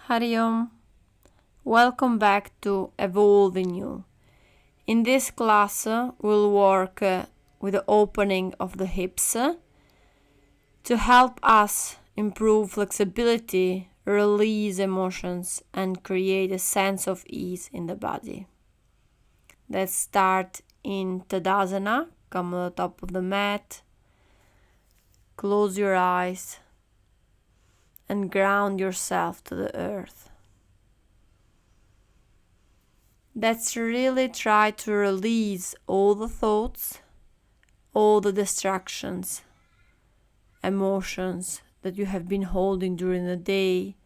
Hari Om. Welcome back to Evolving You. In this class, we'll work with the opening of the hips to help us improve flexibility, release emotions, and create a sense of ease in the body. Let's start in Tadasana. Come on the top of the mat. Close your eyes and ground yourself to the earth. Let's really try to release all the thoughts, all the distractions, emotions that you have been holding during the day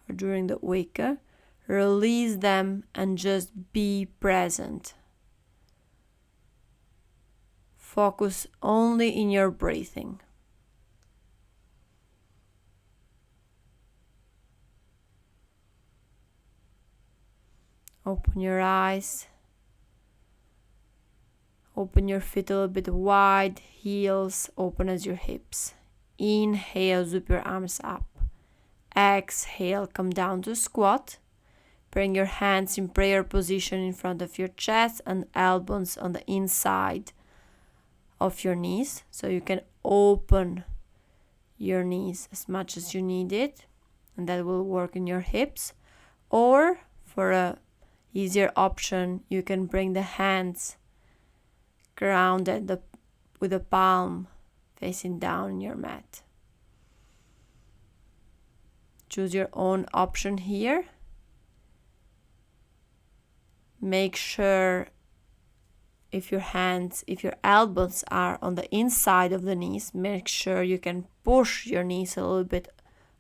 or during the week. Release them and just be present. Focus only in your breathing. Open your eyes. Open your feet a little bit wide, heels open as your hips. Inhale, zip your arms up. Exhale, come down to squat. Bring your hands in prayer position in front of your chest and elbows on the inside of your knees. So you can open your knees as much as you need it. And that will work in your hips. Or for a easier option, you can bring the hands grounded with the palm facing down in your mat. Choose your own option here. Make sure if your elbows are on the inside of the knees, make sure you can push your knees a little bit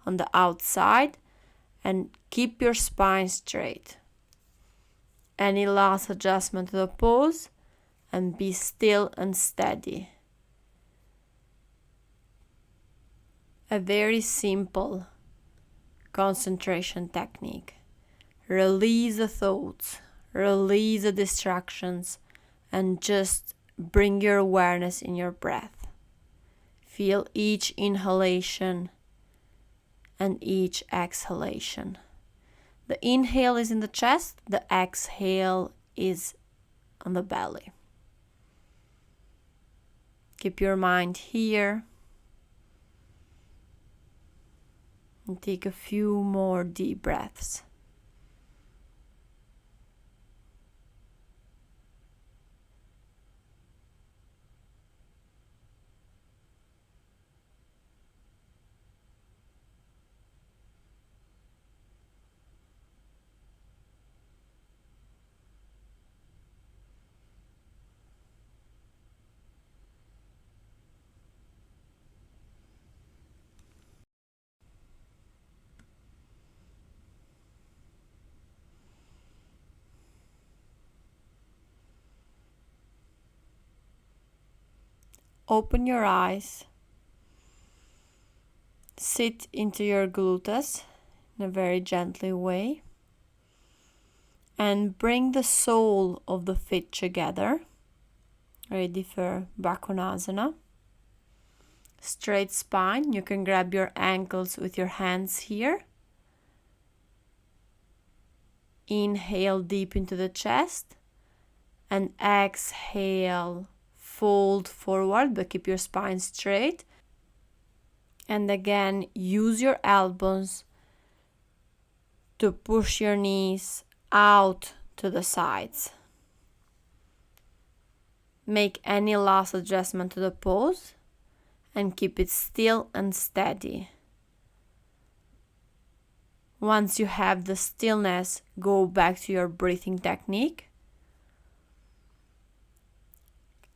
on the outside and keep your spine straight. Any last adjustment to the pose and be still and steady. A very simple concentration technique. Release the thoughts, release the distractions, and just bring your awareness in your breath. Feel each inhalation and each exhalation. The inhale is in the chest, the exhale is on the belly. Keep your mind here and take a few more deep breaths. Open your eyes. Sit into your gluteus in a very gently way. And bring the sole of the feet together. Ready for Bakonasana. Straight spine. You can grab your ankles with your hands here. Inhale deep into the chest. And exhale. Fold forward, but keep your spine straight. And again, use your elbows to push your knees out to the sides. Make any last adjustment to the pose and keep it still and steady. Once you have the stillness, go back to your breathing technique.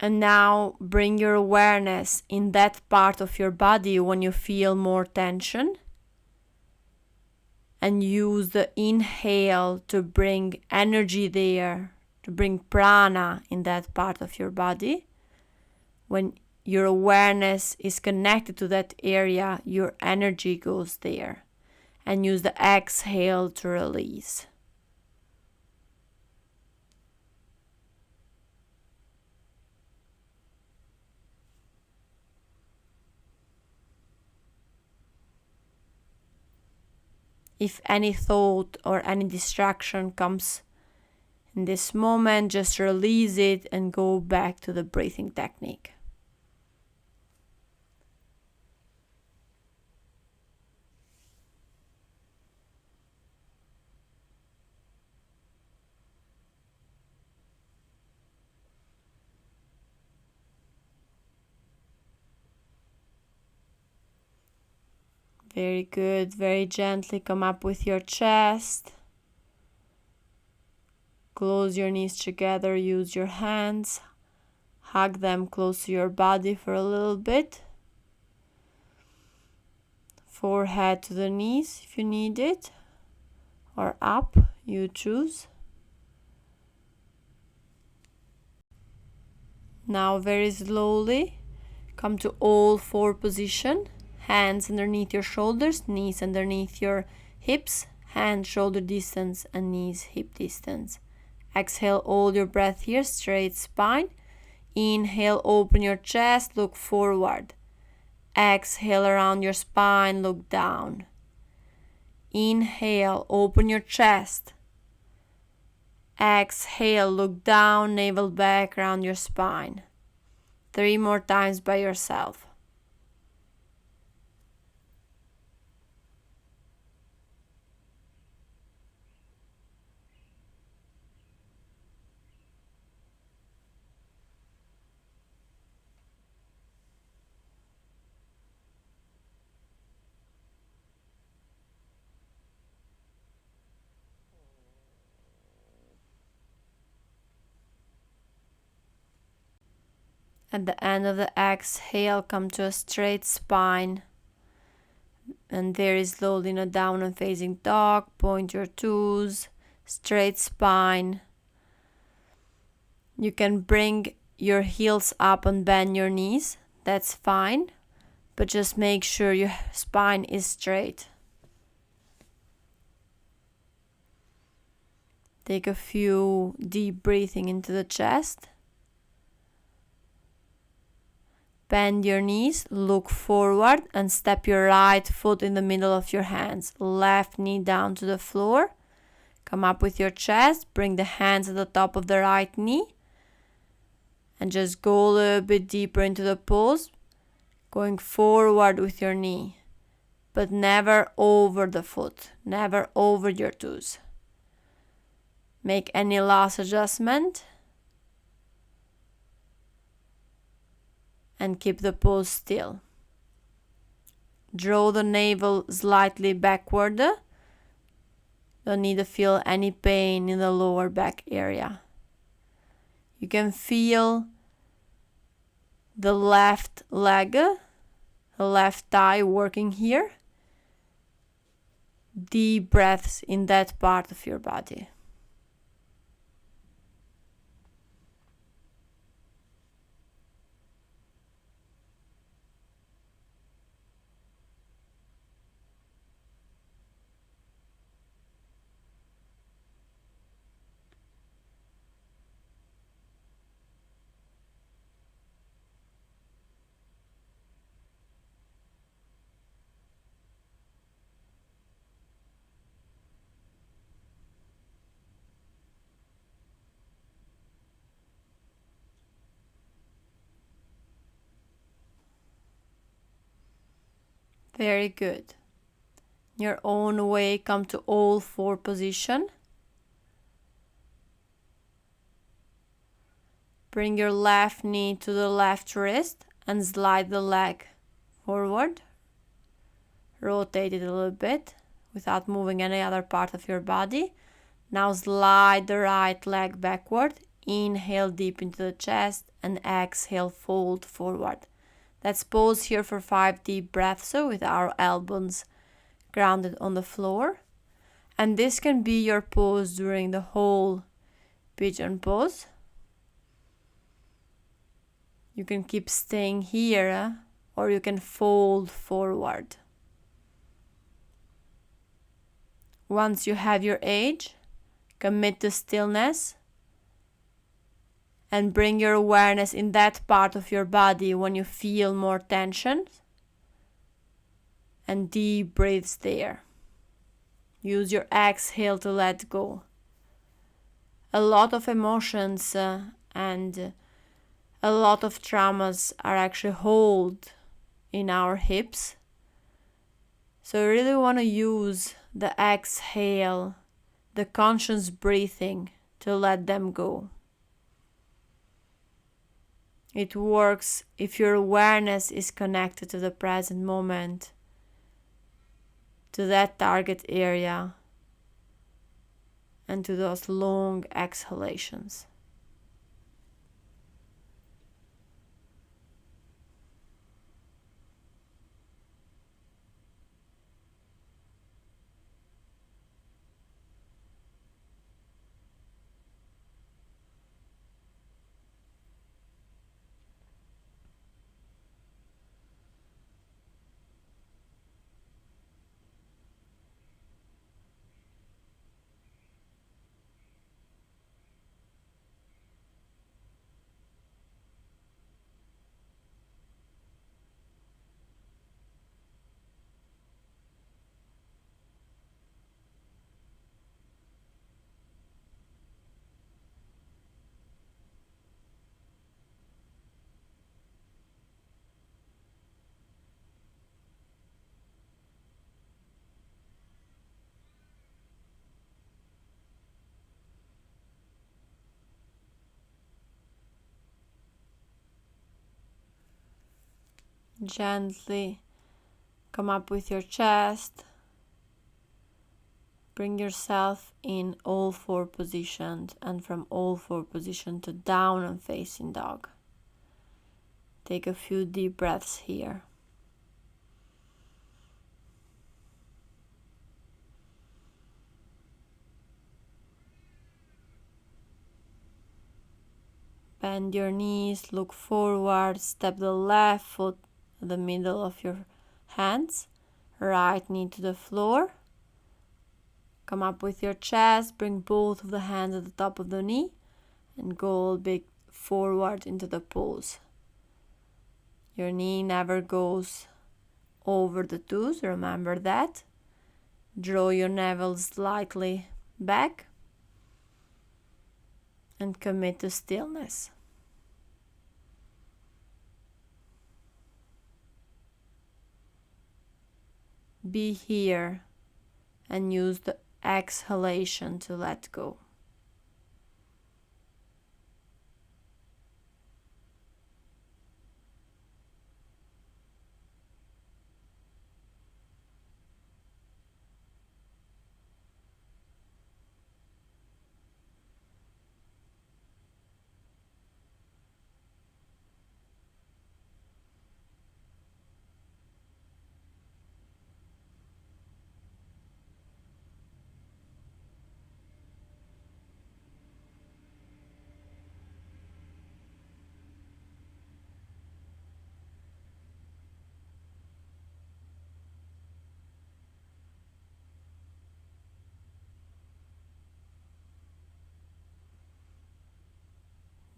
And now bring your awareness in that part of your body when you feel more tension. And use the inhale to bring energy there, to bring prana in that part of your body. When your awareness is connected to that area, your energy goes there. And use the exhale to release. if any thought or any distraction comes in this moment, just release it and go back to the breathing technique. Very good. Very gently come up with your chest. Close your knees together. Use your hands. Hug them close to your body for a little bit. Forehead to the knees if you need it. Or up, you choose. Now very slowly come to all four position. Hands underneath your shoulders, knees underneath your hips, hand shoulder distance and knees hip distance. Exhale, hold your breath here, straight spine. Inhale, open your chest, look forward. Exhale, around your spine, look down. Inhale, open your chest. Exhale, look down, navel back, around your spine. 3 more times by yourself. At the end of the exhale, come to a straight spine. And very slowly in a down and facing dog, point your toes, straight spine. You can bring your heels up and bend your knees, that's fine. But just make sure your spine is straight. Take a few deep breathing into the chest. Bend your knees, look forward and step your right foot in the middle of your hands. Left knee down to the floor. Come up with your chest, bring the hands at the top of the right knee. And just go a little bit deeper into the pose, going forward with your knee. But never over the foot, never over your toes. Make any last adjustment. And keep the pose still. Draw the navel slightly backward. Don't need to feel any pain in the lower back area. You can feel the left leg, the left thigh working here. Deep breaths in that part of your body. Very good. Your own way, come to all four position. Bring your left knee to the left wrist and slide the leg forward. Rotate it a little bit without moving any other part of your body. Now slide the right leg backward. Inhale deep into the chest and exhale, fold forward. Let's pause here for 5 deep breaths so with our elbows grounded on the floor. And this can be your pose during the whole pigeon pose. You can keep staying here or you can fold forward. Once you have your edge, commit to stillness and bring your awareness in that part of your body when you feel more tension and deep breaths there. Use your exhale to let go. A lot of emotions and a lot of traumas are actually held in our hips. So I really want to use the exhale, the conscious breathing to let them go. It works if your awareness is connected to the present moment, to that target area, and to those long exhalations. Gently come up with your chest. Bring yourself in all four positions, and from all four positions to down and facing dog. Take a few deep breaths here. Bend your knees, look forward, step the left foot to the middle of your hands, right knee to the floor. Come up with your chest, bring both of the hands at the top of the knee, and go a bit forward into the pose. Your knee never goes over the toes, remember that. Draw your navel slightly back and commit to stillness. Be here and use the exhalation to let go.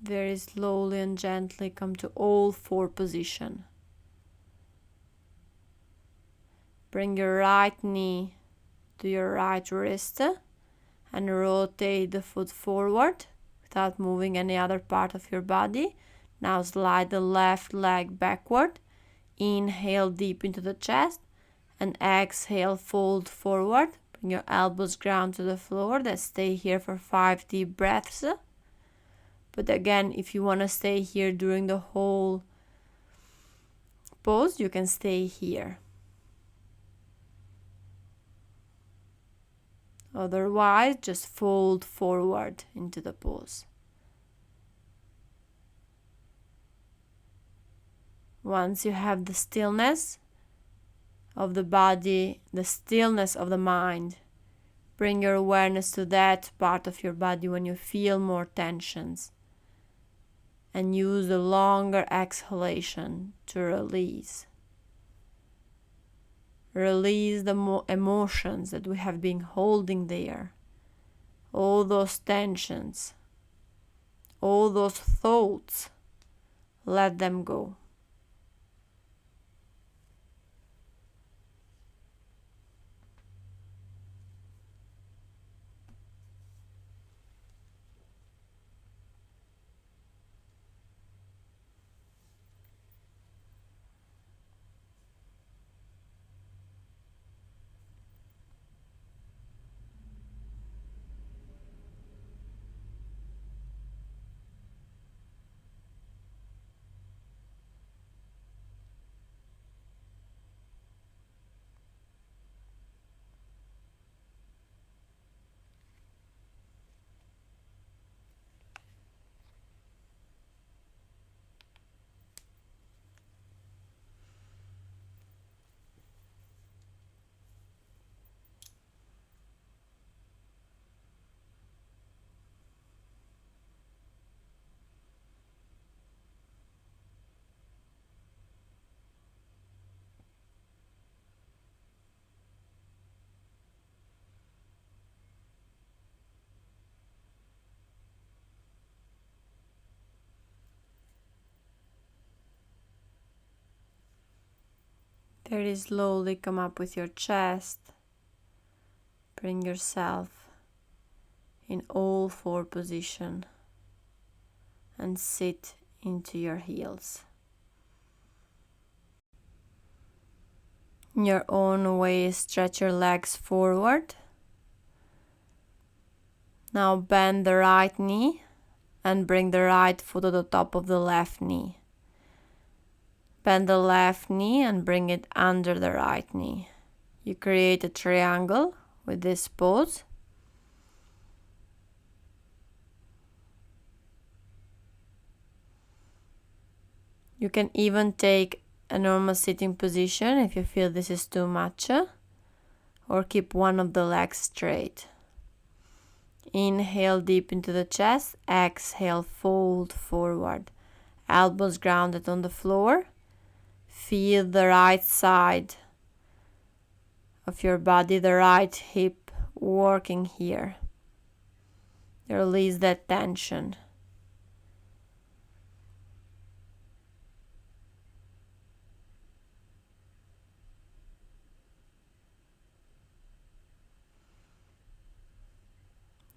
Very slowly and gently come to all four positions. Bring your right knee to your right wrist and rotate the foot forward without moving any other part of your body. Now slide the left leg backward. Inhale deep into the chest and exhale, fold forward. Bring your elbows ground to the floor. Then stay here for 5 deep breaths. But again, if you want to stay here during the whole pose, you can stay here. Otherwise, just fold forward into the pose. Once you have the stillness of the body, the stillness of the mind, bring your awareness to that part of your body when you feel more tensions. And use the longer exhalation to release. Release the emotions that we have been holding there. All those tensions, all those thoughts, let them go. Very slowly come up with your chest. Bring yourself in all four position and sit into your heels. In your own way, stretch your legs forward. Now bend the right knee and bring the right foot to the top of the left knee. Bend the left knee and bring it under the right knee. You create a triangle with this pose. You can even take a normal sitting position if you feel this is too much, or keep one of the legs straight. Inhale deep into the chest, exhale, fold forward. Elbows grounded on the floor. Feel the right side of your body, the right hip working here. Release that tension.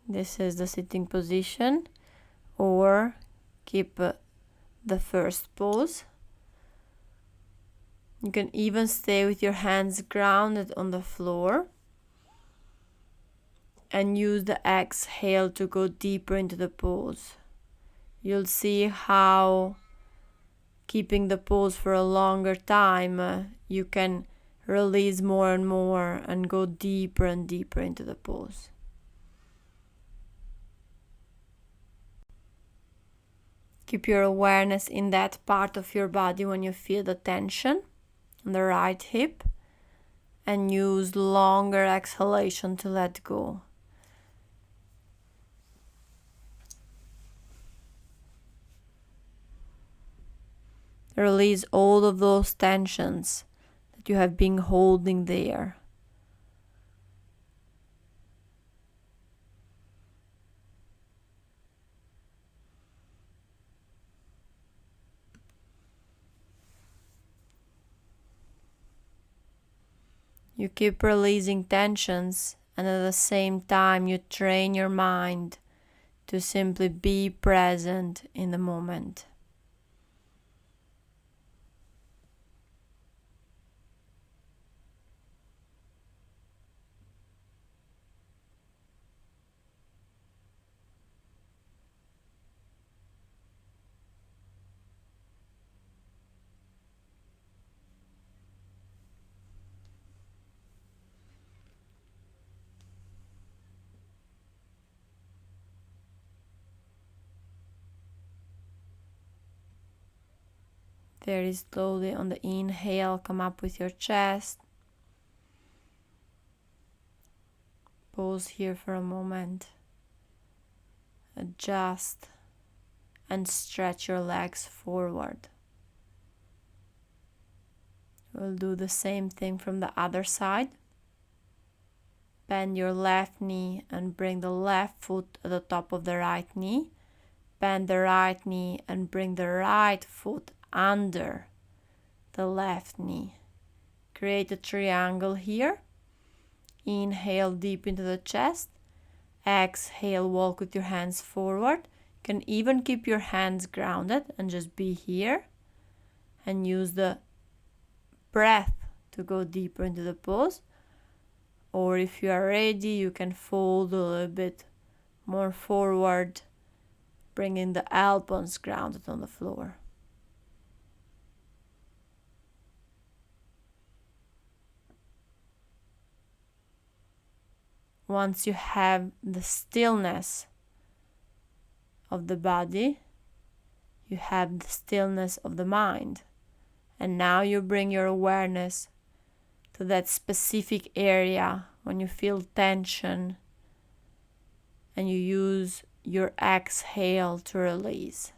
This is the sitting position, or keep the first pose. You can even stay with your hands grounded on the floor and use the exhale to go deeper into the pose. You'll see how keeping the pose for a longer time, you can release more and more and go deeper and deeper into the pose. Keep your awareness in that part of your body when you feel the tension on the right hip, and use longer exhalation to let go. Release all of those tensions that you have been holding there. You keep releasing tensions, and at the same time you train your mind to simply be present in the moment. Very slowly on the inhale, come up with your chest. Pause here for a moment. Adjust and stretch your legs forward. We'll do the same thing from the other side. Bend your left knee and bring the left foot at the top of the right knee. Bend the right knee and bring the right foot under the left knee. Create a triangle here. Inhale deep into the chest. Exhale, walk with your hands forward. You can even keep your hands grounded and just be here and use the breath to go deeper into the pose. Or if you are ready, you can fold a little bit more forward, bringing the elbows grounded on the floor. Once you have the stillness of the body, you have the stillness of the mind. And now you bring your awareness to that specific area when you feel tension, and you use your exhale to release.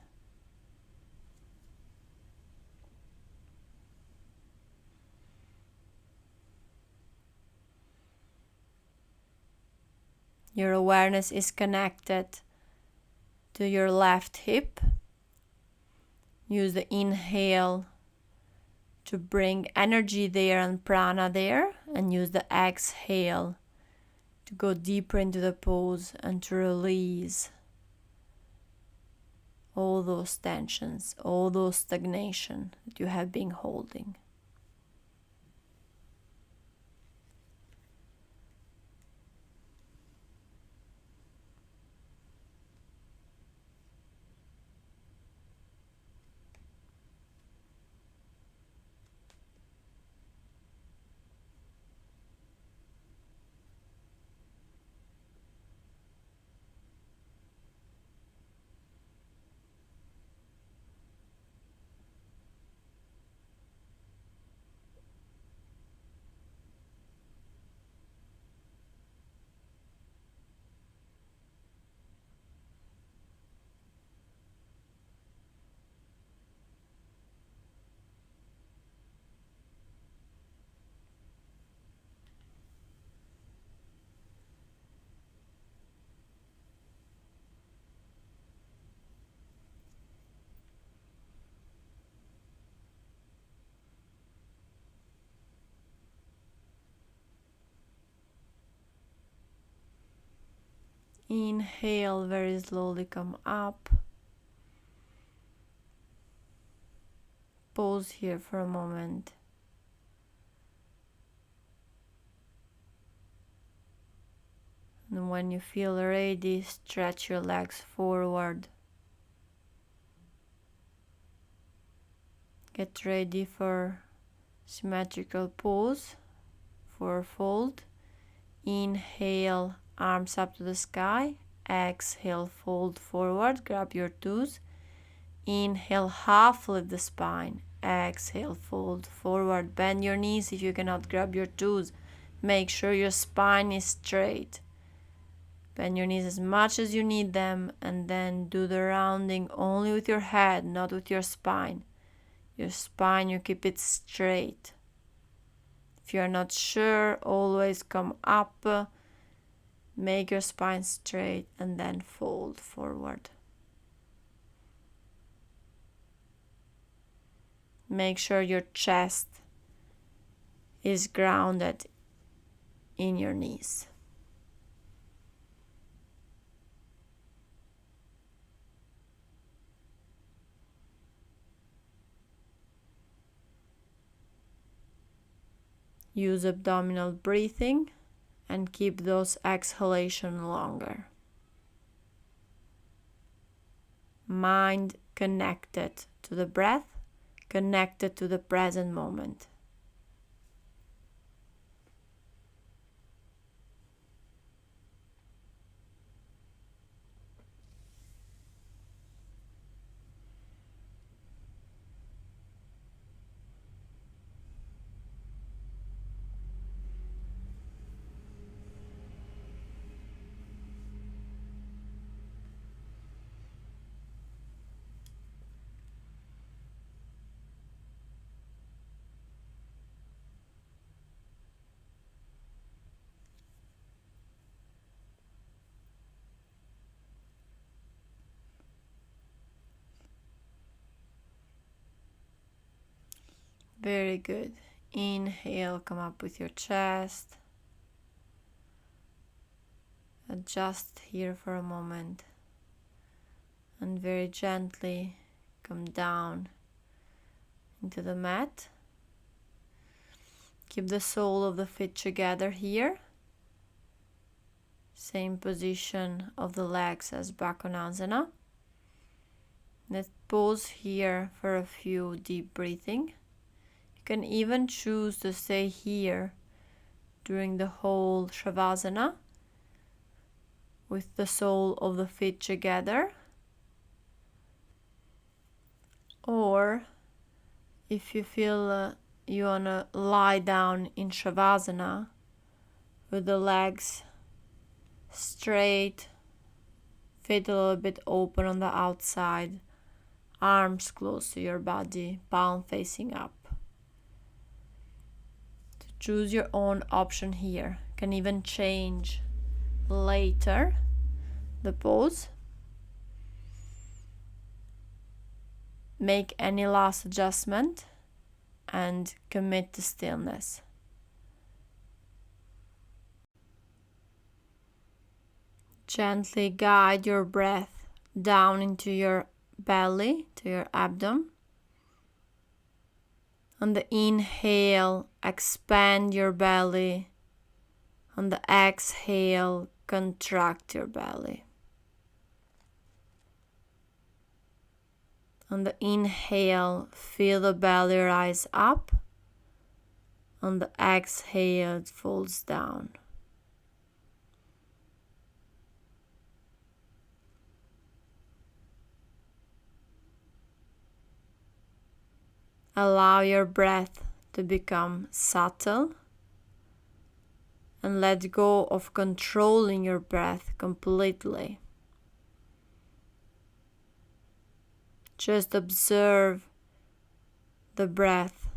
Your awareness is connected to your left hip. Use the inhale to bring energy there and prana there, and use the exhale to go deeper into the pose and to release all those tensions, all those stagnation that you have been holding. Inhale, very slowly come up. Pause here for a moment. And when you feel ready, stretch your legs forward. Get ready for symmetrical pose, for fold. Inhale, arms up to the sky. Exhale, fold forward, grab your toes. Inhale, half lift the spine. Exhale, fold forward, bend your knees if you cannot grab your toes. Make sure your spine is straight. Bend your knees as much as you need them, and then do the rounding only with your head, not with your spine. Your spine, you keep it straight. If you are not sure, always come up, make your spine straight, and then fold forward. Make sure your chest is grounded in your knees. Use abdominal breathing and keep those exhalations longer. Mind connected to the breath, connected to the present moment. Very good. Inhale, come up with your chest. Adjust here for a moment. And very gently come down into the mat. Keep the sole of the feet together here. Same position of the legs as Bakonasana. Let's pause here for a few deep breathing. You can even choose to stay here during the whole Savasana with the sole of the feet together. Or if you feel you want to lie down in Savasana with the legs straight, feet a little bit open on the outside, arms close to your body, palm facing up. So choose your own option here. You can even change later the pose. Make any last adjustment and commit to stillness. Gently guide your breath down into your belly, to your abdomen. On the inhale, expand your belly. On the exhale, contract your belly. On the inhale, feel the belly rise up. On the exhale, it falls down. Allow your breath to become subtle and let go of controlling your breath completely. Just observe the breath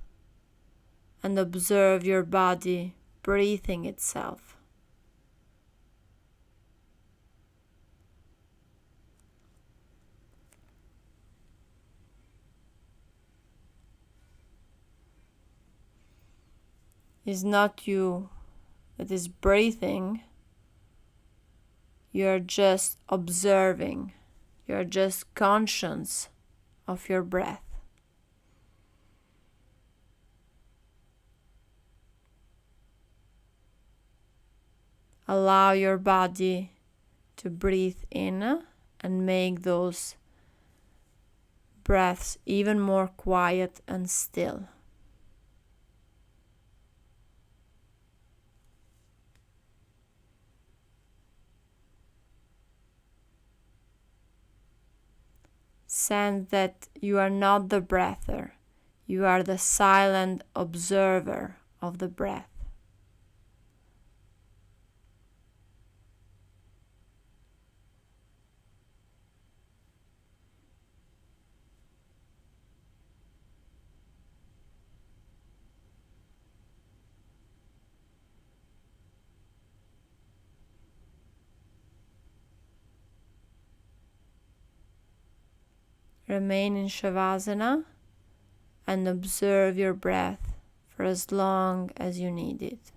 and observe your body breathing itself. It's not you that is breathing, you are just observing, you are just conscious of your breath. Allow your body to breathe in and make those breaths even more quiet and still. Sense that you are not the breather, you are the silent observer of the breath. Remain in Savasana and observe your breath for as long as you need it.